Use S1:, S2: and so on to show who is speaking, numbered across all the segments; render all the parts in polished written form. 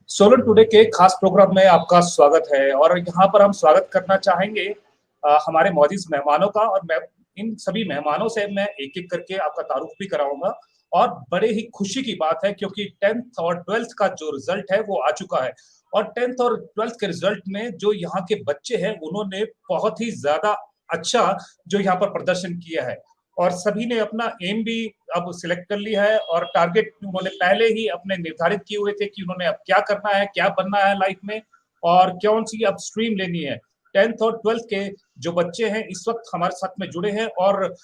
S1: Solan today के खास programme में आपका स्वागत है और यहाँ पर हम स्वागत करना चाहेंगे हमारे मौजूद मेहमानों का। और मैं इन सभी मेहमानों से मैं एक एक करके आपका तारुफ भी कराऊंगा। और बड़े ही खुशी की बात है क्योंकि 10th और 12th का जो रिजल्ट है वो आ चुका है। और 10th और 12th के रिजल्ट में जो यहाँ के बच्चे हैं उन्होंने बहुत ही ज्यादा अच्छा जो यहाँ पर प्रदर्शन किया है। और सभी ने अपना एम भी अब सिलेक्ट कर लिया है और टारगेट उन्होंने पहले ही अपने निर्धारित किए हुए थे कि उन्होंने अब क्या करना है, क्या बनना है लाइफ में और कौन सी अब स्ट्रीम लेनी है। 10th और 12th के जो बच्चे हैं इस वक्त हमारे साथ में जुड़े हैं और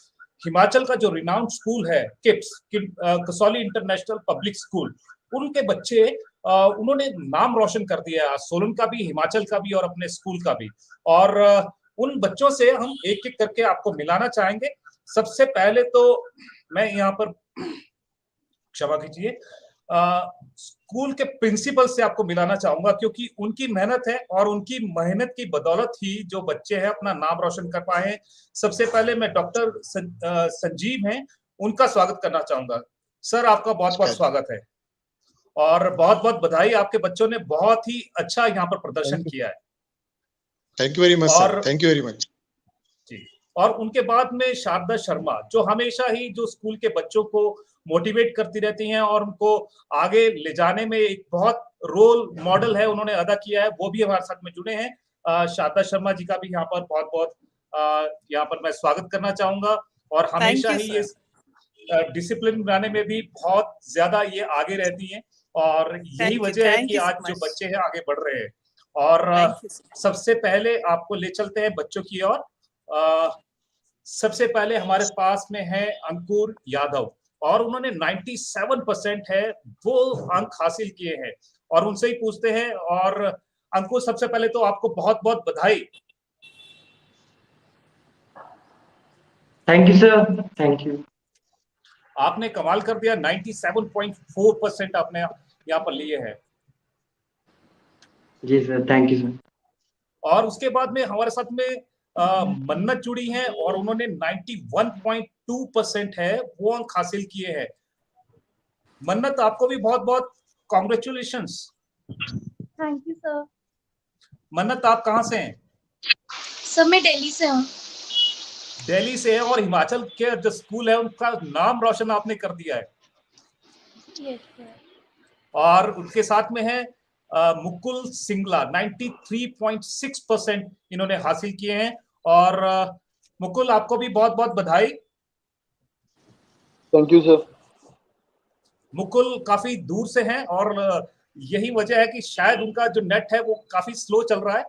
S1: हिमाचल का जो रिनाउंड स्कूल है KIPS Kasauli international public school, उनके बच्चे उन्होंने नाम रोशन कर दिया है, सोलन का भी, हिमाचल का भी और अपने स्कूल का भी। और उन बच्चों से हम एक एक करके आपको मिलाना चाहेंगे। सबसे पहले तो मैं यहाँ पर क्षमा कीजिए स्कूल के प्रिंसिपल से आपको मिलाना चाहूंगा क्योंकि उनकी मेहनत है और उनकी मेहनत की बदौलत ही जो बच्चे हैं अपना नाम रोशन कर पाए हैं। सबसे पहले मैं डॉक्टर संजीव हैं, उनका स्वागत करना चाहूंगा। सर आपका बहुत बहुत स्वागत है और बहुत बहुत बधाई, आपके बच्चों ने बहुत ही अच्छा यहाँ पर प्रदर्शन किया है।
S2: Thank you very much sir, thank you very much
S1: जी। और उनके बाद में शारदा शर्मा जो हमेशा ही जो स्कूल के बच्चों को मोटिवेट करती रहती हैं और उनको आगे ले जाने में एक बहुत रोल मॉडल है उन्होंने अदा किया है, वो भी हमारे साथ में जुड़े हैं। शारदा शर्मा जी का भी यहाँ पर बहुत बहुत यहाँ पर मैं स्वागत करना चाहूंगा। और हमेशा ही ये डिसिप्लिन बनाने में भी बहुत ज्यादा ये आगे रहती हैं और यही वजह है कि आज जो बच्चे हैं आगे बढ़ रहे हैं। और सबसे पहले आपको ले चलते हैं बच्चों की ओर। सबसे पहले हमारे पास में है अंकुर यादव और उन्होंने 97% है वो अंक हासिल किए हैं और उनसे ही पूछते हैं। और अंकुर सबसे पहले तो आपको बहुत बहुत बधाई।
S3: Thank you sir, thank you.
S1: आपने कमाल कर दिया, 97.4% आपने यहाँ पर लिए हैं।
S3: जी सर, थैंक यू सर।
S1: और उसके बाद में हमारे साथ में मन्नत जुड़ी है और उन्होंने 91.2% है वो अंक हासिल किए हैं। मन्नत आपको भी बहुत बहुत कॉन्ग्रेचुलेशंस।
S4: Thank you sir.
S1: मन्नत आप कहाँ से हैं?
S4: सर मैं दिल्ली से हूँ।
S1: दिल्ली से है और हिमाचल के जो स्कूल है उनका नाम रोशन आपने कर दिया है।
S4: Yes sir.
S1: और उनके साथ में है मुकुल सिंगला, 93.6% इन्होंने हासिल किए हैं। और मुकुल आपको भी बहुत बहुत बधाई।
S5: Thank you sir.
S1: मुकुल काफी दूर से हैं और यही वजह है कि शायद उनका जो नेट है वो काफी स्लो चल रहा है।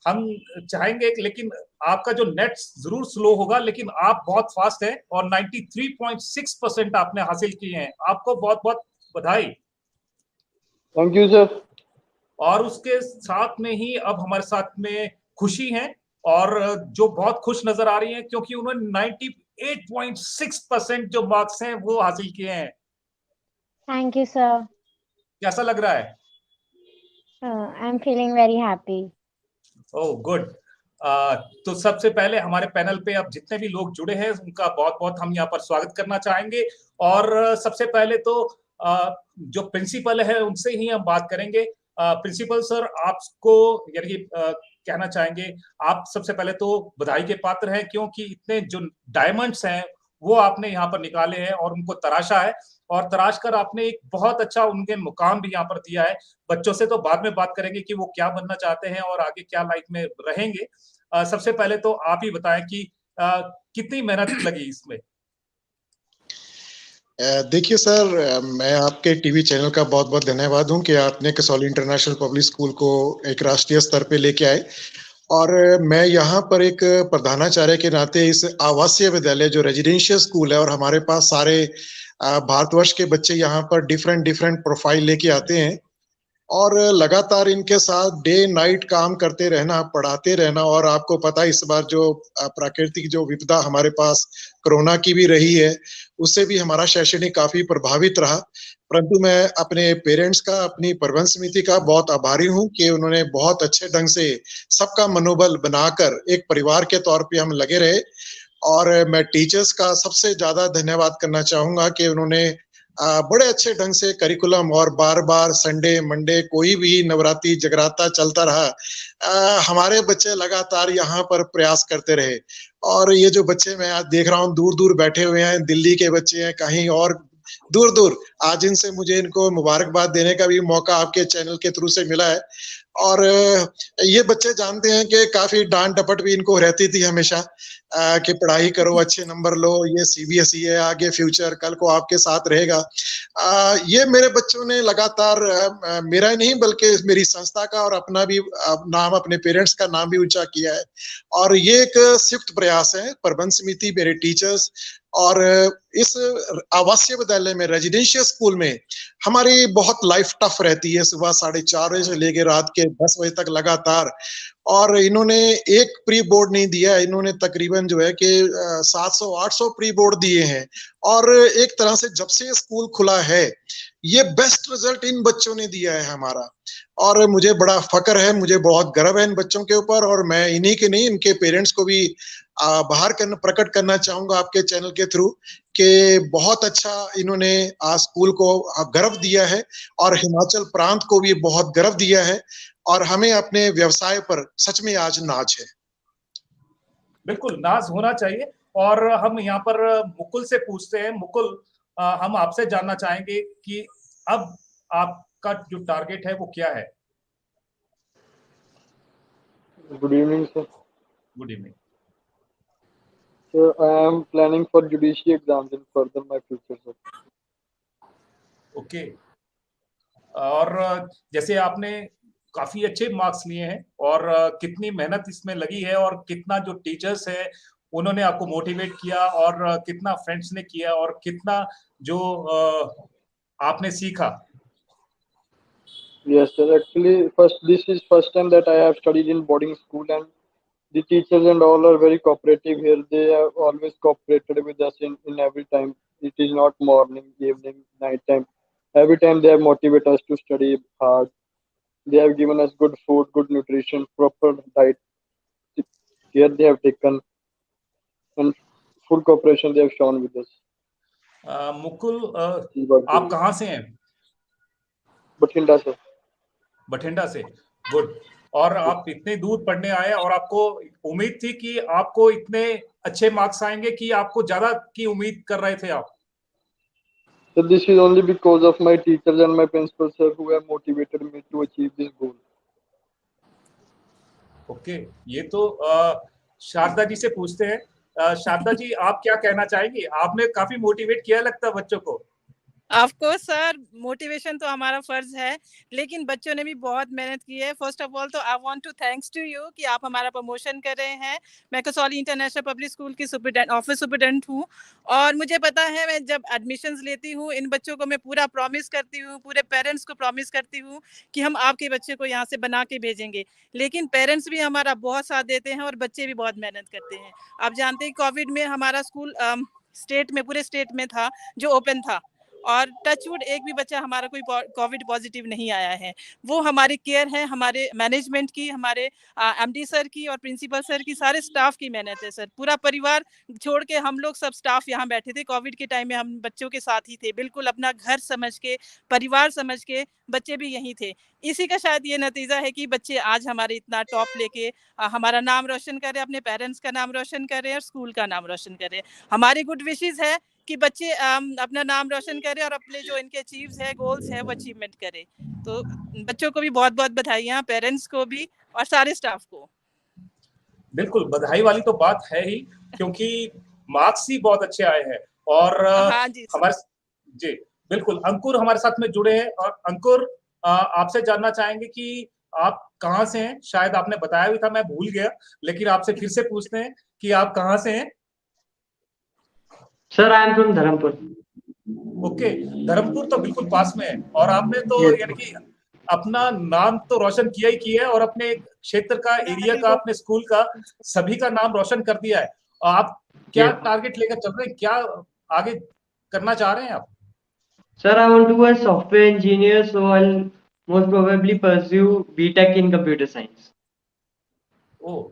S1: हम चाहेंगे लेकिन आपका जो नेट जरूर स्लो होगा, लेकिन आप बहुत फास्ट हैं और 93.6% आपने हासिल किए हैं। आपको बहुत बहुत बधाई।
S5: Thank you sir.
S1: और उसके साथ में ही अब हमारे साथ में खुशी हैं और जो बहुत खुश नजर आ रही हैं क्योंकि उन्होंने 98.6% जो मार्क्स हैं वो हासिल किए हैं।
S6: Thank you sir.
S1: कैसा लग रहा है?
S6: I am feeling very happy.
S1: Oh good. तो सबसे पहले हमारे पैनल पे अब जितने भी लोग जुड़े हैं उनका बहुत बहुत हम यहाँ पर स्वागत करना चाहेंगे। और सबसे पहले तो जो प्रिंसिपल है उनसे ही हम बात करेंगे। प्रिंसिपल सर आपको यानी कहना चाहेंगे, आप सबसे पहले तो बधाई के पात्र हैं क्योंकि इतने जो डायमंड्स हैं वो आपने यहाँ पर निकाले हैं और उनको तराशा है और तराश कर आपने एक बहुत अच्छा उनके मुकाम भी यहाँ पर दिया है। बच्चों से तो बाद में बात करेंगे कि वो क्या बनना चाहते हैं और आगे क्या लाइफ में रहेंगे। सबसे पहले तो आप ही बताएं कि कितनी मेहनत लगी इसमें।
S2: देखिए सर, मैं आपके टीवी चैनल का बहुत बहुत धन्यवाद हूं कि आपने कसौली इंटरनेशनल पब्लिक स्कूल को एक राष्ट्रीय स्तर पे लेके आए। और मैं यहाँ पर एक प्रधानाचार्य के नाते इस आवासीय विद्यालय जो रेजिडेंशियल स्कूल है और हमारे पास सारे भारतवर्ष के बच्चे यहाँ पर डिफरेंट प्रोफाइल लेके आते हैं और लगातार इनके साथ डे नाइट काम करते रहना, पढ़ाते रहना। और आपको पता है इस बार जो प्राकृतिक जो विपदा हमारे पास कोरोना की भी रही है उससे भी हमारा शैक्षणिक काफी प्रभावित रहा, परंतु मैं अपने पेरेंट्स का, अपनी प्रबंध समिति का बहुत आभारी हूं कि उन्होंने बहुत अच्छे ढंग से सबका मनोबल बनाकर एक परिवार के तौर पे हम लगे रहे। और मैं टीचर्स का सबसे ज्यादा धन्यवाद करना चाहूंगा कि उन्होंने बड़े अच्छे ढंग से करिकुलम और बार बार संडे मंडे कोई भी नवरात्रि जगराता चलता रहा। हमारे बच्चे लगातार यहाँ पर प्रयास करते रहे और ये जो बच्चे मैं आज देख रहा हूँ दूर दूर बैठे हुए हैं, दिल्ली के बच्चे हैं, कहीं और दूर दूर, आज इनसे मुझे इनको मुबारकबाद देने का भी मौका आपके चैनल के थ्रू से मिला है। और ये बच्चे जानते हैं कि काफी डांट डपट भी इनको रहती थी हमेशा कि पढ़ाई करो, अच्छे नंबर लो, ये सीबीएसई है, आगे फ्यूचर कल को आपके साथ रहेगा। ये मेरे बच्चों ने लगातार मेरा ही नहीं बल्कि मेरी संस्था का और अपना भी नाम, अपने पेरेंट्स का नाम भी ऊंचा किया है। और ये एक संयुक्त प्रयास है, प्रबंध समिति, मेरे टीचर्स और इस आवासीय विद्यालय में, रेजिडेंशियल स्कूल में हमारी बहुत लाइफ टफ रहती है, सुबह 4:30 बजे से लेकर रात के 10 बजे तक लगातार। और इन्होंने एक प्री बोर्ड नहीं दिया, इन्होंने तकरीबन जो है कि 700-800 प्री बोर्ड दिए हैं। और एक तरह से जब से स्कूल खुला है ये बेस्ट रिजल्ट इन बच्चों ने दिया है हमारा, और मुझे बड़ा फक्र है, मुझे बहुत गर्व है इन बच्चों के ऊपर। और मैं इन्हीं के नहीं, इनके पेरेंट्स को भी प्रकट करना चाहूंगा आपके चैनल के थ्रू कि बहुत अच्छा इन्होंने आज स्कूल को गर्व दिया है और हिमाचल प्रांत को भी बहुत गर्व दिया है, और हमें अपने व्यवसाय पर सच में आज नाज है।
S1: बिल्कुल नाज होना चाहिए। और हम यहाँ पर मुकुल से पूछते हैं। मुकुल, हम आपसे जानना चाहेंगे कि अब आपका जो टारगेट है वो क्या है?
S5: Good evening, sir.
S1: Good evening.
S5: Sir, I am planning for judiciary exams in further my future, sir.
S1: Okay. और जैसे आपने काफी अच्छे मार्क्स लिए हैं और कितनी मेहनत इसमें लगी है और कितना जो टीचर्स है उन्होंने आपको मोटिवेट किया और कितना फ्रेंड्स ने किया और कितना जो आपने सीखा?
S5: Yes, sir. Actually, this is first time that I have studied in boarding school, and the teachers and all are very cooperative here. They have always cooperated with us in every time. It is not morning, evening, night time. Every time they have motivated us to study hard. They have given us good food, good nutrition, proper diet, care they have taken, and full cooperation they have shown with us.
S1: Mukul, आप कहाँ से हैं?
S5: Bathinda, sir.
S1: Bathinda से। Good. और आप इतने दूर पढ़ने आए और आपको उम्मीद थी कि आपको इतने अच्छे मार्क्स आएंगे कि आपको ज्यादा की उम्मीद कर रहे थे आप?
S5: So this is only because of my teachers and my principal sir who have motivated me to achieve this goal.
S1: Okay. ये तो शारदा जी से पूछते हैं। शारदा जी, आप क्या कहना चाहेंगी? आपने काफी मोटिवेट किया लगता है बच्चों को।
S7: ऑफ कोर्स सर, मोटिवेशन तो हमारा फर्ज है, लेकिन बच्चों ने भी बहुत मेहनत की है। फर्स्ट ऑफ ऑल तो I want to thanks to you कि आप हमारा प्रमोशन कर रहे हैं। मैं कसौली इंटरनेशनल पब्लिक स्कूल की ऑफिस सुपरिटेंडेंट हूँ और मुझे पता है, मैं जब एडमिशन्स लेती हूँ इन बच्चों को मैं पूरा प्रॉमिस करती हूँ, पूरे पेरेंट्स को प्रॉमिस करती हूँ कि हम आपके बच्चे को यहाँ से बना के भेजेंगे। लेकिन पेरेंट्स भी हमारा बहुत साथ देते हैं और बच्चे भी बहुत मेहनत करते हैं। आप जानते हैं कोविड में हमारा स्कूल पूरे स्टेट में था जो ओपन था, और टचवुड एक भी बच्चा हमारा कोई कोविड पॉजिटिव नहीं आया है। वो हमारी केयर है, हमारे मैनेजमेंट की, हमारे एमडी सर की और प्रिंसिपल सर की, सारे स्टाफ की मेहनत है सर। पूरा परिवार छोड़ के हम लोग सब स्टाफ यहाँ बैठे थे। कोविड के टाइम में हम बच्चों के साथ ही थे, बिल्कुल अपना घर समझ के, परिवार समझ के। बच्चे भी यहीं थे। इसी का शायद ये नतीजा है कि बच्चे आज हमारे इतना टॉप लेके हमारा नाम रोशन कर रहे हैं, अपने पेरेंट्स का नाम रोशन कर रहे हैं और स्कूल का नाम रोशन कर रहे हैं। हमारी गुड विशेस है कि बच्चे अपना नाम रोशन करें और अपने जो इनके अचीव्स है, गोल्स है, वो अचीवमेंट करें। तो बच्चों को भी बहुत बहुत बधाइयाँ, पेरेंट्स को भी और सारे स्टाफ को।
S1: बिल्कुल, बधाई वाली तो बात है ही, क्योंकि मार्क्स ही बहुत अच्छे आए हैं। और
S7: हाँ जी
S1: हमारे जी बिल्कुल, अंकुर हमारे साथ में जुड़े हैं। और अंकुर, आपसे जानना चाहेंगे कि आप कहाँ से हैं? शायद आपने बताया भी था, मैं भूल गया, लेकिन आपसे फिर से पूछते हैं कि आप कहाँ से हैं?
S3: Sir, I am from Dharampur.
S1: Okay, Dharampur तो बिल्कुल पास में है। और आपने तो
S3: Yes.
S1: यानी कि अपना नाम तो रोशन किया ही किया है और अपने क्षेत्र का, एरिया का, अपने स्कूल का, सभी का नाम रोशन कर दिया है। आप क्या
S3: Yes.
S1: टारगेट लेकर चल रहे हैं? क्या आगे करना चाह रहे हैं आप?
S3: Sir, I want to be a software engineer, so I'll most probably pursue BTech in computer science.
S1: ओ,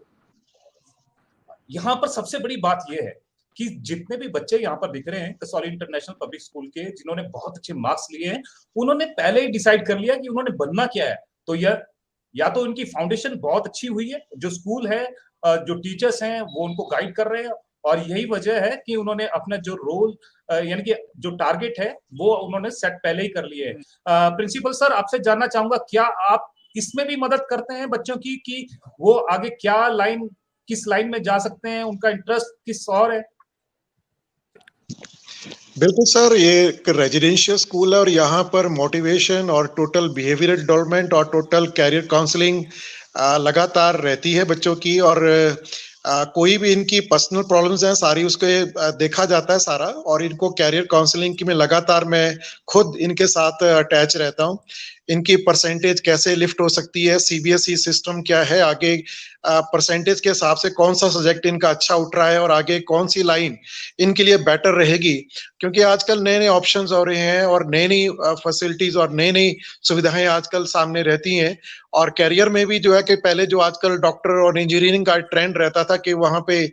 S1: यहाँ पर सबसे बड़ी बात यह है कि जितने भी बच्चे यहाँ पर दिख रहे हैं कसौली इंटरनेशनल पब्लिक स्कूल के, जिन्होंने बहुत अच्छे मार्क्स लिए हैं, उन्होंने पहले ही डिसाइड कर लिया कि उन्होंने बनना क्या है। तो यह या तो उनकी फाउंडेशन बहुत अच्छी हुई है, जो स्कूल है, जो टीचर्स हैं वो उनको गाइड कर रहे हैं, और यही वजह है कि उन्होंने अपना जो रोल यानी कि जो टारगेट है वो उन्होंने सेट पहले ही कर लिए है। प्रिंसिपल सर, आपसे जानना चाहूंगा, क्या आप इसमें भी मदद करते हैं बच्चों की कि वो आगे क्या लाइन, किस लाइन में जा सकते हैं, उनका इंटरेस्ट किस और है?
S2: बिल्कुल सर, ये एक रेजिडेंशियल स्कूल है और यहाँ पर मोटिवेशन और टोटल बिहेवियरल डेवलपमेंट और टोटल कैरियर काउंसलिंग लगातार रहती है बच्चों की। और कोई भी इनकी पर्सनल प्रॉब्लम्स हैं सारी उसको देखा जाता है सारा, और इनको कैरियर काउंसलिंग की में लगातार मैं खुद इनके साथ अटैच रहता हूँ। इनकी परसेंटेज कैसे लिफ्ट हो सकती है, सीबीएसई सिस्टम क्या है, आगे परसेंटेज के हिसाब से कौन सा सब्जेक्ट इनका अच्छा उठ रहा है और आगे कौन सी लाइन इनके लिए बेटर रहेगी, क्योंकि आजकल नए नए ऑप्शंस हो रहे हैं और नई नई फैसिलिटीज और नई नई सुविधाएं आजकल सामने रहती हैं। और कैरियर में भी जो है कि पहले जो आजकल डॉक्टर और इंजीनियरिंग का ट्रेंड रहता था कि वहां पे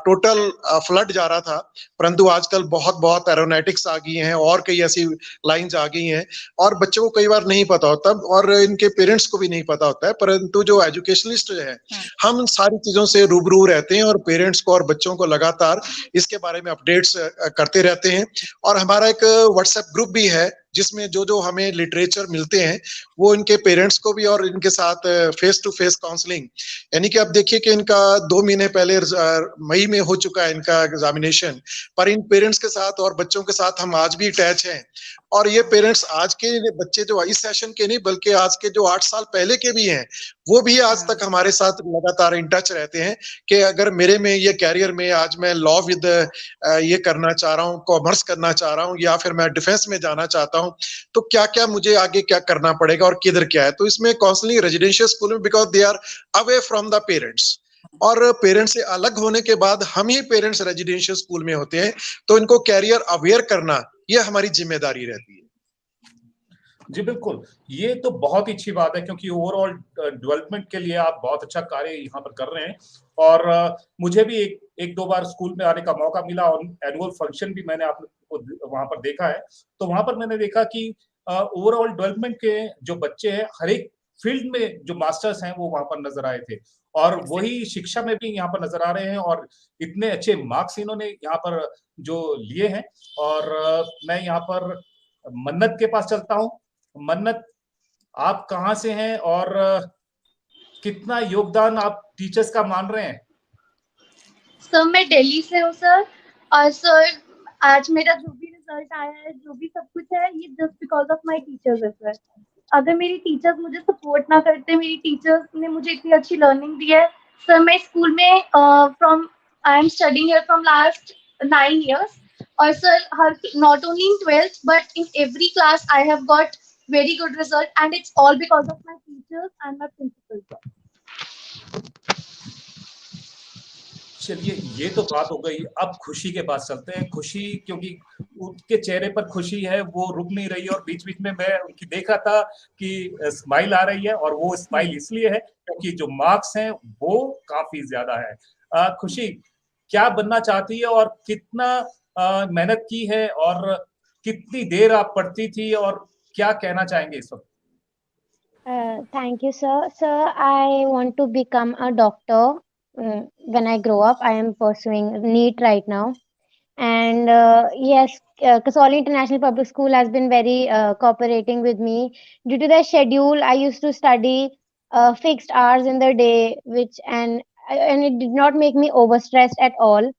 S2: टोटल फ्लड जा रहा था, परंतु आजकल बहुत बहुत एरोनॉटिक्स आ गई हैं और कई ऐसी लाइंस आ गई हैं, और बच्चों को कई बार नहीं पता होता और इनके पेरेंट्स को भी नहीं पता होता है, परंतु जो एजुकेशनिस्ट है हम सारी चीजों से रूबरू रहते हैं और पेरेंट्स को और बच्चों को लगातार इसके बारे में अपडेट्स करते रहते हैं। और हमारा एक व्हाट्सएप ग्रुप भी है जिसमें जो जो हमें लिटरेचर मिलते हैं वो इनके पेरेंट्स को भी, और इनके साथ फेस टू फेस काउंसलिंग, यानी कि अब देखिए कि इनका 2 महीने पहले मई में हो चुका है इनका एग्जामिनेशन, पर इन पेरेंट्स के साथ और बच्चों के साथ हम आज भी अटैच हैं। और ये पेरेंट्स आज के बच्चे जो इस सेशन के नहीं बल्कि आज के जो 8 साल पहले के भी हैं वो भी आज तक हमारे साथ लगातार इन टच रहते हैं कि अगर मेरे में ये कैरियर में आज मैं लॉ विद ये करना चाह रहा हूँ, कॉमर्स करना चाह रहा हूँ, या फिर मैं डिफेंस में जाना चाहता हूँ, तो क्या क्या मुझे आगे क्या करना पड़ेगा और किधर क्या है। तो इसमें काउंसलिंग रेजिडेंशियल स्कूल में because they are away from the parents, और पेरेंट्स से अलग होने के बाद हम ही पेरेंट्स रेजिडेंशियल स्कूल में होते हैं, तो इनको कैरियर अवेयर करना ये हमारी जिम्मेदारी रहती है।
S1: जी बिल्कुल, ये तो बहुत ही अच्छी बात है, क्योंकि ओवरऑल डेवलपमेंट के लिए आप बहुत अच्छा कार्य यहाँ पर कर रहे हैं। और मुझे भी एक दो बार स्कूल में आने का मौका मिला और एनुअल फंक्शन भी मैंने आपको वहां पर देखा है। तो वहां पर मैंने देखा कि ओवरऑल डेवलपमेंट के जो बच्चे हैं हर एक फील्ड में जो मास्टर्स हैं वो वहां पर नजर आए थे, और वही शिक्षा में भी यहाँ पर नजर आ रहे हैं, और इतने अच्छे मार्क्स इन्होंने यहाँ पर जो लिए हैं। और मैं यहाँ पर मन्नत के पास चलता हूँ। मन्नत, आप कहाँ से हैं और कितना योगदान आप टीचर्स का मान रहे हैं?
S4: सर मैं दिल्ली से हूँ सर, और सर आज मेरा जो भी रिजल्ट आया है, जो भी सब कुछ है, ये just because of my teachers है सर। अगर मेरी टीचर्स मुझे सपोर्ट ना करते, मेरी टीचर्स ने मुझे इतनी अच्छी लर्निंग दी है सर। मैं स्कूल में I am studying here from last 9 years, और sir her not only in 12th but in every class I have got very good result, and it's all because of my teachers and my principal.
S1: चलिए, ये तो बात हो गई। अब खुशी के पास चलते हैं। खुशी, क्योंकि उनके चेहरे पर खुशी है, वो रुक नहीं रही, और बीच बीच में मैं उनकी देखा था कि स्माइल आ रही है, और वो स्माइल इसलिए है क्योंकि जो मार्क्स हैं वो काफी ज्यादा है। खुशी, क्या बनना चाहती है और कितना मेहनत की है और कितनी देर आप पढ़ती थी, और क्या कहना चाहेंगे इस वक्त?
S6: Thank you, sir. Sir, I want to become a doctor when I grow up. I am pursuing NEET right now. And yes, Kasoli International Public School has been very cooperating with me. Due to their schedule, I used to study fixed hours in the day, and it did not make me overstressed at all.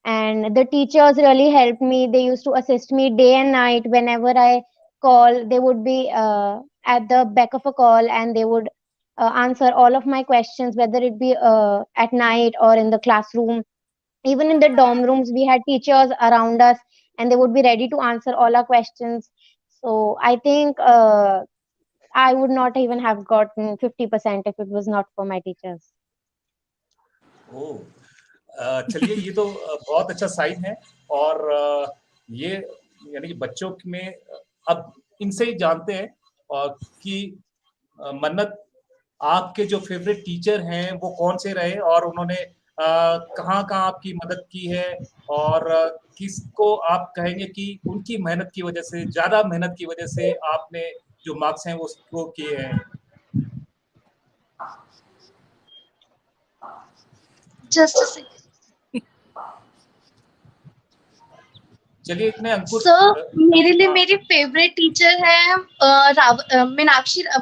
S6: And the teachers really helped me. They used to assist me day and night. Whenever I call, they would be at the back of a call, and they would answer all of my questions, whether it be at night or in the classroom. Even in the dorm rooms, we had teachers around us, and they would be ready to answer all our questions. So I think I would not even have gotten 50% if it was not for my teachers.
S1: ओह, चलिए, ये तो बहुत अच्छा sign है। और ये यानी कि बच्चों में अब इनसे ही जानते हैं कि मन्नत, आपके जो फेवरेट टीचर हैं वो कौन से रहे, और उन्होंने कहाँ कहाँ आपकी मदद की है और किसको आप कहेंगे कि उनकी मेहनत की वजह से, ज्यादा मेहनत की वजह से आपने जो मार्क्स हैं वो स्कोर किए हैं?
S4: Just a second.
S1: चलिए इतने अंकुर।
S4: सर मेरे लिए मेरी फेवरेट टीचर है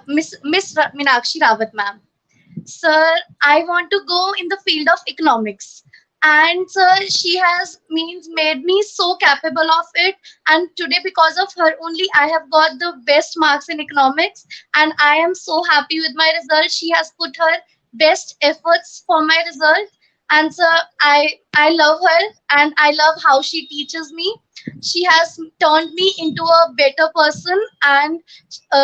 S4: miss Meenakshi Rawat ma'am. Sir, I want to go in the field of economics. And sir, she has made me so capable of it. And today, because of her only, I have got the best marks in economics. And I am so happy with my result. She has put her best efforts for my result. And sir, I love her and I love how she teaches me. She has turned me into a better person, and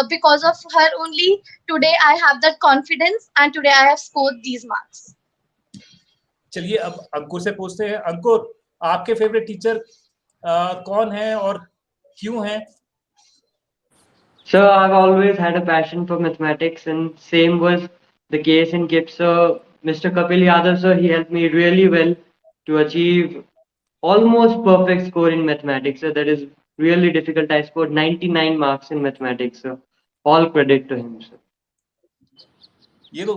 S4: because of her only, today I have that confidence, and today I have scored these marks.
S1: चलिए अब अंकुर से पूछते हैं। अंकुर, आपके favourite teacher कौन है और क्यों है?
S3: Sir, I've always had a passion for mathematics, and same was the case in KIPS. So, Mr. Kapil Yadav, sir, he helped me really well to achieve almost perfect score in mathematics. So that is really difficult. I scored 99 marks in mathematics. So all credit to him, sir.
S1: ये तो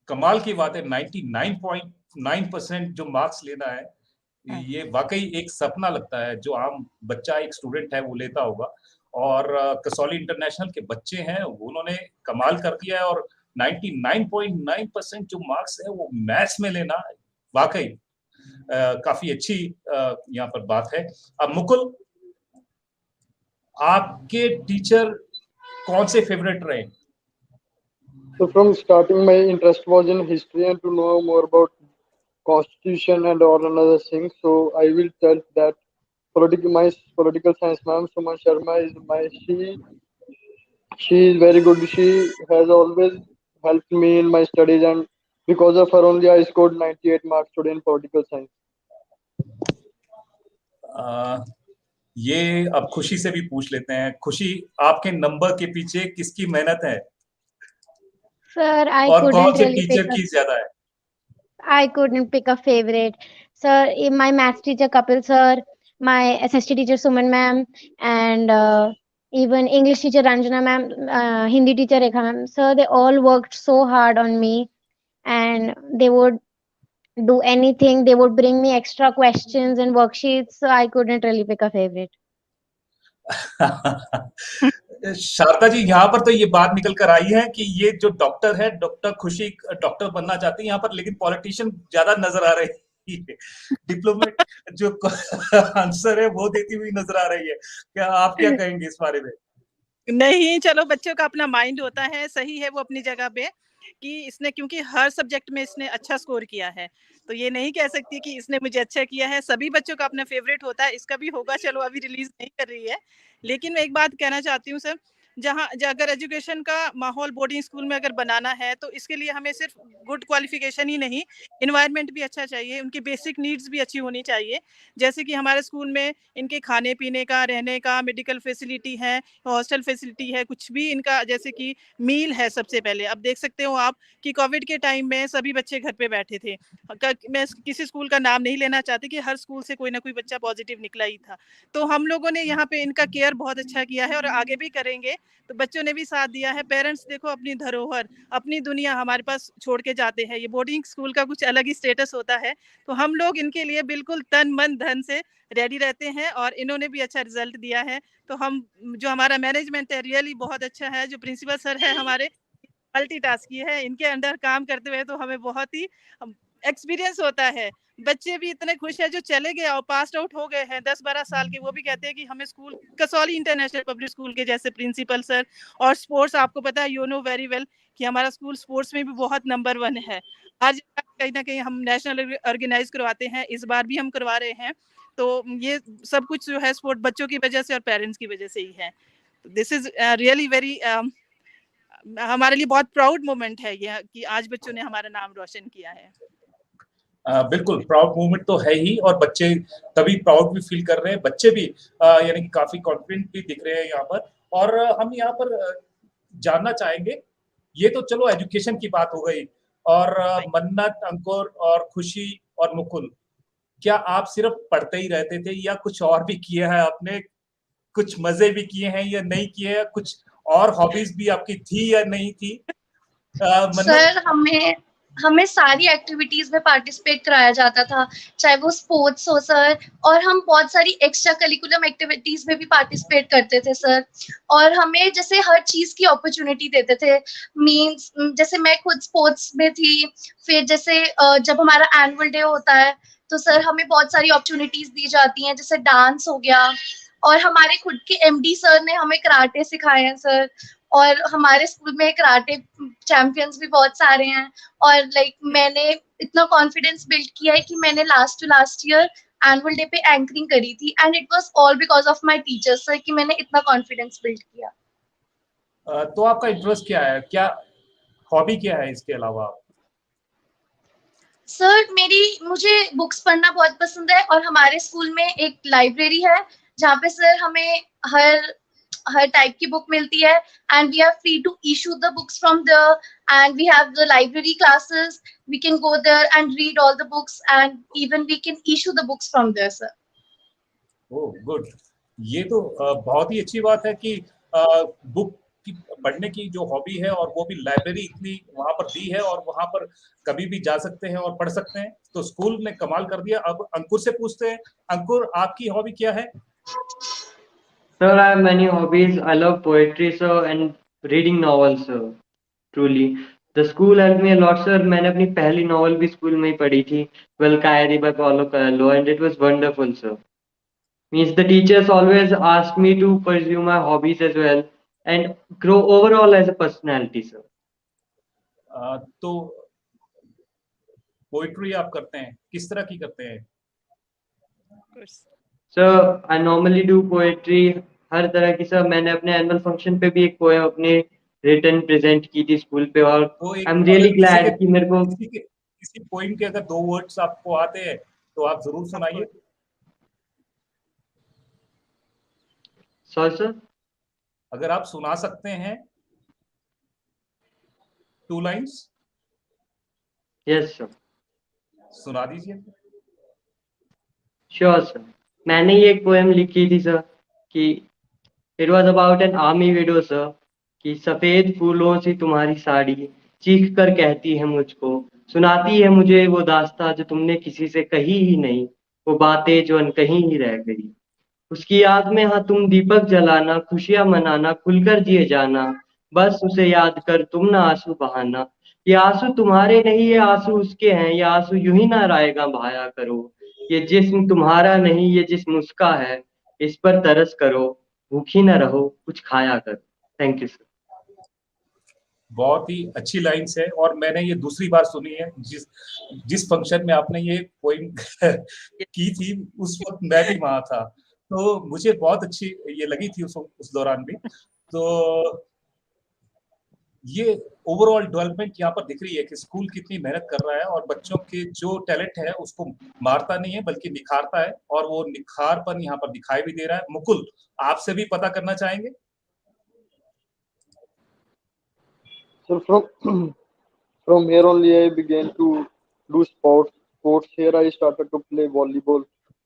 S1: कमाल की बात है। 99.9% जो marks लेना है, ये वाकई एक सपना लगता है जो आम बच्चा, एक स्टूडेंट है, वो लेता होगा। और कसौली इंटरनेशनल के बच्चे हैं, उन्होंने कमाल कर दिया है। और 99.9% जो मार्क्स है वो मैथ्स में लेना वाकई काफी अच्छी यहाँ पर बात है। अब मुकुल, आपके टीचर कौन से फेवरेट रहे?
S5: So from starting, my interest was in history and to know more about constitution and all another things. So I will tell that my political science ma'am Suman Sharma is she is very good. She has always helped me in my studies, and because of her only I scored 98 marks today in political science.
S1: ये अब खुशी से भी पूछ लेते हैं। खुशी, आपके नंबर के पीछे किसकी मेहनत है?
S6: Sir,
S1: और कौन से टीचर की ज्यादा है?
S6: I couldn't pick a favorite. Sir, my maths teacher Kapil sir, my SST teacher Suman ma'am, and even English teacher Ranjana ma'am, Hindi teacher Rekha ma'am. Sir, they all worked so hard on me, and they would do anything. They would bring me extra questions and worksheets. So I couldn't really pick a favorite.
S1: Sharda ji, यहाँ पर तो ये बात निकल कर आई है कि ये जो डॉक्टर है, डॉक्टर खुशी डॉक्टर बनना चाहती है यहाँ पर, लेकिन पॉलिटिशियन ज्यादा नजर आ रही है। डिप्लोमेट जो आंसर है वो देती हुई नजर आ रही है। क्या आप क्या कहेंगे इस बारे में?
S7: नहीं, चलो बच्चों का अपना माइंड होता है, सही है वो अपनी जगह पे कि इसने, क्योंकि हर सब्जेक्ट में इसने अच्छा स्कोर किया है, तो ये नहीं कह सकती कि इसने मुझे अच्छा किया है। सभी बच्चों का अपना फेवरेट होता है, इसका भी होगा, चलो अभी रिलीज नहीं कर रही है। लेकिन मैं एक बात कहना चाहती हूँ सर, अगर एजुकेशन का माहौल बोर्डिंग स्कूल में अगर बनाना है, तो इसके लिए हमें सिर्फ गुड क्वालिफिकेशन ही नहीं, एनवायरनमेंट भी अच्छा चाहिए, उनकी बेसिक नीड्स भी अच्छी होनी चाहिए। जैसे कि हमारे स्कूल में इनके खाने पीने का, रहने का, मेडिकल फैसिलिटी है, हॉस्टल फैसिलिटी है, कुछ भी इनका, जैसे कि मील है सबसे पहले। अब देख सकते हो आप कि कोविड के टाइम में सभी बच्चे घर पे बैठे थे। मैं किसी स्कूल का नाम नहीं लेना चाहती कि हर स्कूल से कोई ना कोई बच्चा पॉजिटिव निकला ही था, तो हम लोगों ने यहाँ पे इनका केयर बहुत अच्छा किया है और आगे भी करेंगे। तो बच्चों ने भी साथ दिया है। पेरेंट्स देखो अपनी धरोहर, अपनी दुनिया हमारे पास छोड़ के जाते हैं। ये बोर्डिंग स्कूल का कुछ अलग ही स्टेटस होता है, तो हम लोग इनके लिए बिल्कुल तन मन धन से रेडी रहते हैं और इन्होंने भी अच्छा रिजल्ट दिया है। तो हम, जो हमारा मैनेजमेंट है, रियली बहुत अच्छा है। जो प्रिंसिपल सर है हमारे, मल्टीटास्किंग है, इनके अंडर काम करते हुए तो हमें बहुत ही एक्सपीरियंस होता है। बच्चे भी इतने खुश है जो चले गए और पास आउट हो गए हैं 10-12 साल के, वो भी कहते हैं कि हमें school, Kasauli international public school के जैसे प्रिंसिपल सर। और स्पोर्ट्स, आपको पता है, यू नो वेरी वेल कि हमारा स्कूल स्पोर्ट्स में भी बहुत नंबर 1 है। आज कहीं ना कहीं हम नेशनल ऑर्गेनाइज करवाते हैं, इस बार भी हम करवा रहे हैं। तो ये सब कुछ जो है स्पोर्ट बच्चों की वजह से और पेरेंट्स की वजह से ही है। दिस इज रियली वेरी, हमारे लिए बहुत प्राउड मोमेंट है यह कि आज बच्चों ने हमारा नाम रोशन किया है।
S1: बिल्कुल प्राउड मोमेंट तो है ही, और बच्चे तभी प्राउड भी फील कर रहे हैं। बच्चे भी यानी कि काफी कॉन्फिडेंट भी दिख रहे हैं यहाँ पर। और हम यहाँ पर जानना चाहेंगे, ये तो चलो एजुकेशन की बात हो गई, और मन्नत, अंकुर और खुशी, और मुकुल, क्या आप सिर्फ पढ़ते ही रहते थे या कुछ और भी किया है आपने? कुछ मजे भी किए हैं या नहीं किए हैं? कुछ और हॉबीज भी आपकी थी या नहीं थी? मन्नत,
S4: सर हमें हमें सारी एक्टिविटीज में पार्टिसिपेट कराया जाता था, चाहे वो स्पोर्ट्स हो सर, और हम बहुत सारी एक्स्ट्रा करिकुलम एक्टिविटीज में भी पार्टिसिपेट करते थे सर। और हमें जैसे हर चीज की अपॉर्चुनिटी देते थे। मींस जैसे मैं खुद स्पोर्ट्स में थी, फिर जैसे जब हमारा एनुअल डे होता है तो सर हमें बहुत सारी अपॉर्चुनिटीज दी जाती हैं, जैसे डांस हो गया, और हमारे खुद के एमडी सर ने हमें कराटे सिखाए हैं सर। और हमारे स्कूल में कराटे चैंपियंस भी बहुत सारे हैं। और मैंने इतना कॉन्फिडेंस बिल्ड किया है कि मैंने last to last year annual day पे एंकरिंग करी थी, and it was all because of my teachers sir कि मैंने इतना कॉन्फिडेंस बिल्ड किया।
S1: तो आपका इंटरेस्ट क्या है, क्या हॉबी क्या है इसके अलावा?
S4: सर मुझे बुक्स पढ़ना बहुत पसंद है, और हमारे स्कूल में एक लाइब्रेरी है जहाँ पे सर हमें हर हर टाइप की बुक मिलती है, and we are free to issue the books from there, and we have the library classes, we can go there and read all the books, and even we can issue the books from there sir.
S1: Oh good, ये तो बहुत ही अच्छी बात है कि book की पढ़ने की जो हॉबी है और वो भी लाइब्रेरी इतनी वहां पर दी है और वहां पर कभी भी जा सकते हैं और पढ़ सकते हैं, तो स्कूल ने कमाल कर दिया। अब अंकुर से पूछते हैं, अंकुर आपकी हॉबी क्या है?
S3: Sir, I have many hobbies. I love poetry, sir, and reading novels, sir. Truly. The school helped me a lot, sir. मैंने अपनी पहली नॉवल भी स्कूल में ही पढ़ी थी, Valkyrie by Paulo Coelho, and it was wonderful, sir. Means the teachers always asked me to pursue my hobbies as well and grow overall as a personality, sir.
S1: तो poetry आप करते हैं, किस तरह की करते हैं?
S3: So I normally do poetry हर तरह की सर। मैंने अपने एनुअल फंक्शन पे भी एक पोएम अपने रिटन प्रेजेंट की थी स्कूल पे, और
S1: तो
S3: आई एम रियली ग्लैड कि मेरे को
S1: किसी पोइम के अगर 2 वर्ड्स आपको आते हैं तो आप जरूर सुनाइए।
S3: सॉरी सर,
S1: अगर आप सुना सकते हैं 2 लाइन्स
S3: यस सर,
S1: सुना दीजिए।
S3: Sure sir. मैंने ये एक पोएम लिखी थी सर कि it was about an army window sir, कि सफेद फूलों से तुम्हारी साड़ी चीख कर कहती है मुझको, सुनाती है मुझे वो दास्तां जो तुमने किसी से कही ही नहीं, वो बातें जो अनकही ही रह गई। उसकी याद में हाँ तुम दीपक जलाना, खुशियां मनाना, खुलकर जिए जाना, बस उसे याद कर तुम ना आंसू बहाना। ये आंसू तुम्हारे नहीं, ये आंसू उसके हैं, ये आंसू यूं ही ना रायगा बहाया करो। ये जिस्म तुम्हारा नहीं, ये जिस्म उसका है, इस पर तरस करो, भूखी ना रहो, कुछ खाया करो। Thank you sir.
S1: बहुत ही अच्छी लाइन्स है और मैंने ये दूसरी बार सुनी है। जिस फंक्शन में आपने ये पोइम की थी उस वक्त मैं भी वहां था, तो मुझे बहुत अच्छी ये लगी थी उस दौरान भी। तो ये ओवरऑल डेवलपमेंट यहाँ पर दिख रही है कि स्कूल कितनी मेहनत कर रहा है और बच्चों के जो टैलेंट है उसको मारता नहीं है बल्कि निखारता है, और वो निखारपन यहाँ पर दिखाई भी दे रहा है। मुकुल, आपसे भी पता करना चाहेंगे?
S5: So from here only I began to do sports. Here I started to play volleyball.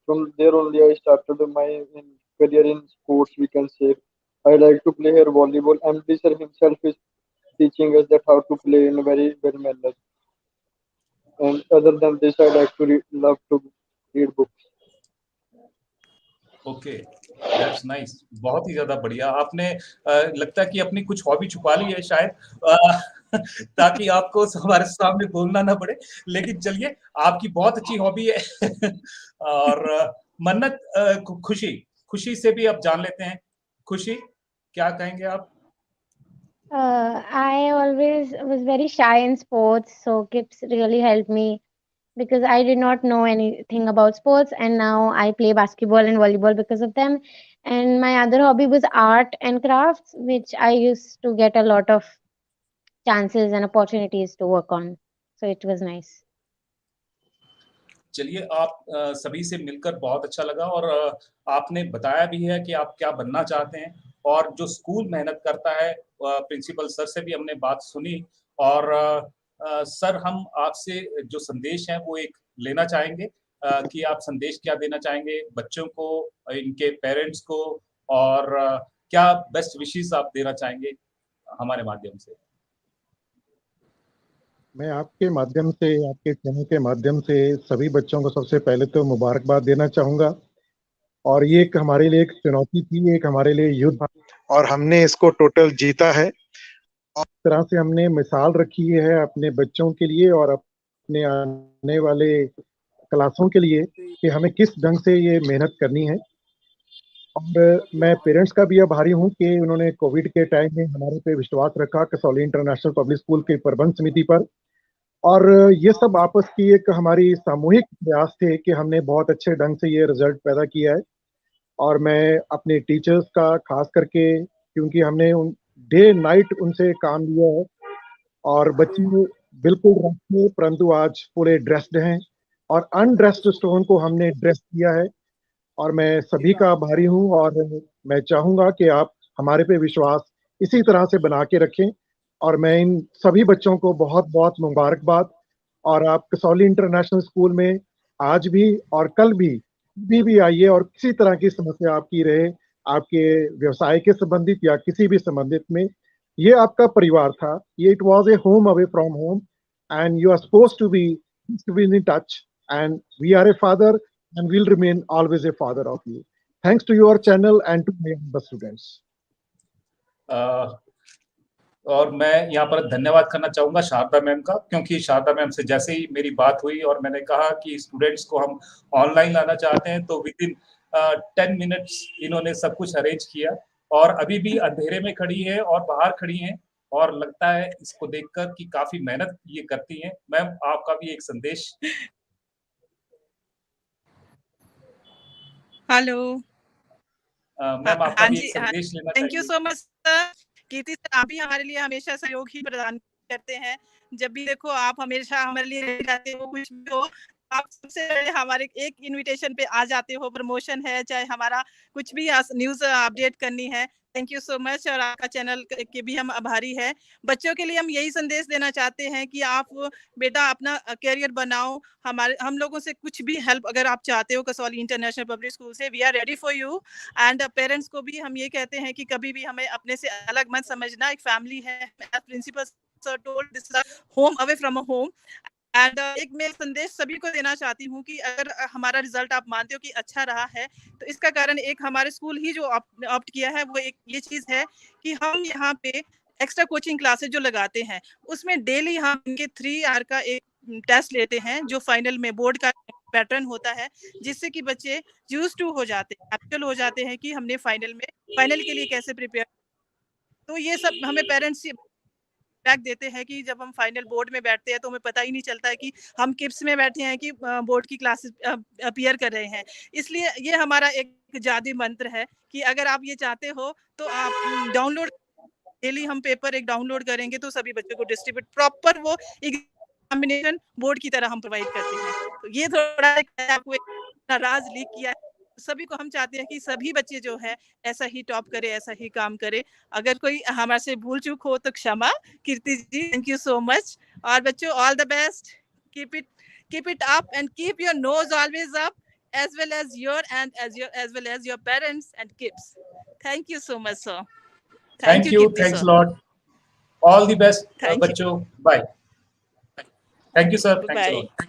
S5: From there only I started my career in sports, we can say. I like to play here volleyball. MD sir himself is teaching us that how to play in a very well manner. And other than this, I like to love to read books.
S1: Okay, that's nice, बहुत ही ज्यादा बढ़िया। आपने लगता है कि अपनी कुछ hobby छुपा ली है शायद, ताकि आपको हमारे सामने बोलना ना पड़े, लेकिन चलिए आपकी बहुत अच्छी हॉबी है। और मन्नत, खुशी से भी आप जान लेते हैं। खुशी, क्या कहेंगे आप?
S6: I always was very shy in sports, so Kips really helped me because I did not know anything about sports, and now I play basketball and volleyball because of them. And my other hobby was art and crafts, which I used to get a lot of chances and opportunities to work on. So it was nice.
S1: चलिए, आप सभी से मिलकर बहुत अच्छा लगा और आपने बताया भी है कि आप क्या बनना चाहते हैं, और जो स्कूल मेहनत करता है, प्रिंसिपल सर से भी हमने बात सुनी, और सर हम आपसे जो संदेश है वो एक लेना चाहेंगे कि आप संदेश क्या देना चाहेंगे बच्चों को, इनके पेरेंट्स को, और क्या बेस्ट विशेस आप देना चाहेंगे हमारे माध्यम से?
S2: मैं आपके माध्यम से, आपके चैनल के माध्यम से सभी बच्चों को सबसे पहले तो मुबारकबाद देना चाहूँगा। और ये एक हमारे लिए एक चुनौती थी, एक हमारे लिए युद्ध, और हमने इसको टोटल जीता है। और इस तरह से हमने मिसाल रखी है अपने बच्चों के लिए और अपने आने वाले क्लासों के लिए कि हमें किस ढंग से ये मेहनत करनी है। और मैं पेरेंट्स का भी आभारी हूँ कि उन्होंने कोविड के टाइम में हमारे पे विश्वास रखा, कसौली इंटरनेशनल पब्लिक स्कूल के प्रबंध समिति पर। और ये सब आपस की एक हमारी सामूहिक प्रयास थे कि हमने बहुत अच्छे ढंग से ये रिजल्ट पैदा किया है। और मैं अपने टीचर्स का खास करके, क्योंकि हमने उन डे नाइट उनसे काम लिया है और बच्चे बिल्कुल रेस्ट में परंतु आज पूरे ड्रेस्ड हैं और अनड्रेस्ड स्टूडेंट को हमने ड्रेस किया है। और मैं सभी का आभारी हूँ और मैं चाहूँगा कि आप हमारे पे विश्वास इसी तरह से बना के रखें। और मैं इन सभी बच्चों को बहुत बहुत मुबारकबाद। और आप कसौली इंटरनेशनल स्कूल में आज भी और कल भी आइए और किसी तरह की समस्या आपकी रहे, आपके व्यवसाय के संबंधित या किसी भी संबंधित में, ये आपका परिवार था। ये it was a home away from home and you are supposed to be in touch and we are a father and will remain always a father of you. Thanks to your channel and to the students.
S1: और मैं यहाँ पर धन्यवाद करना चाहूंगा Sharda ma'am का, क्योंकि Sharda ma'am से जैसे ही मेरी बात हुई और मैंने कहा कि स्टूडेंट्स को हम ऑनलाइन लाना चाहते हैं, तो विद इन 10 मिनट्स इन्होंने सब कुछ अरेंज किया और अभी भी अंधेरे में खड़ी है और बाहर खड़ी हैं और लगता है इसको देखकर कि काफी मेहनत ये करती हैं। मैम आपका भी एक संदेश।
S7: हेलो
S1: मैम आपका भी एक संदेश लेना चाहिए।
S7: Thank you so much sir. Kirti sir, आप भी हमारे लिए हमेशा सहयोग ही प्रदान करते हैं। जब भी देखो आप हमेशा हमारे लिए रहते हो, कुछ भी हो आप सबसे पहले हमारे एक इनविटेशन पे आ जाते हो। प्रमोशन है चाहे हमारा कुछ भी न्यूज अपडेट करनी है। Thank you so much. और आपका चैनल के भी हम आभारी है। बच्चों के लिए हम यही संदेश देना चाहते हैं कि आप बेटा अपना करियर बनाओ। हम लोगों से कुछ भी हेल्प अगर आप चाहते हो कसौली इंटरनेशनल पब्लिक स्कूल से, we are ready for you. And parents को भी हम ये कहते हैं कि कभी भी हमें अपने से अलग मत समझना, एक फैमिली है। Principal sir told this is home away from a home. And एक मैं संदेश सभी को देना चाहती हूँ कि अगर हमारा रिजल्ट आप मानते हो कि अच्छा रहा है, तो इसका कारण एक हमारे स्कूल ही जो ऑप्ट किया है, वो एक ये चीज है कि हम यहाँ पे एक्स्ट्रा कोचिंग क्लासेस जो लगाते हैं, उसमें डेली हम इनके 3 आवर का एक टेस्ट लेते हैं जो फाइनल में बोर्ड का पैटर्न होता है, जिससे कि बच्चे यूज टू हो जाते हैं, एक्चुअल हो जाते हैं कि हमने फाइनल के लिए कैसे प्रिपेयर। तो ये सब हमें पेरेंट्स फीडबैक देते हैं कि जब हम फाइनल बोर्ड में बैठते हैं तो हमें पता ही नहीं चलता है कि हम किप्स में बैठे हैं कि बोर्ड की क्लासेस अपीयर कर रहे हैं। इसलिए ये हमारा एक जादुई मंत्र है कि अगर आप ये चाहते हो तो आप डाउनलोड डेली हम पेपर एक डाउनलोड करेंगे तो सभी बच्चों को डिस्ट्रीब्यूट प्रॉपर वो एग्जामिनेशन बोर्ड की तरह हम प्रोवाइड करते हैं। तो ये थोड़ा आपको राज लीक किया है। सभी को हम चाहते हैं कि सभी बच्चे जो है ऐसा ही टॉप करे, ऐसा ही काम करे। अगर कोई हमारे से भूल चूक हो तो क्षमा। कीर्ति जी थैंक यू सो मच। और बच्चों all the best, keep it up and keep your nose always up as well as your parents and kids. Thank you so much sir.
S1: Thank you, thanks a lot. All the best बच्चों, bye. Thank you sir, thanks a lot.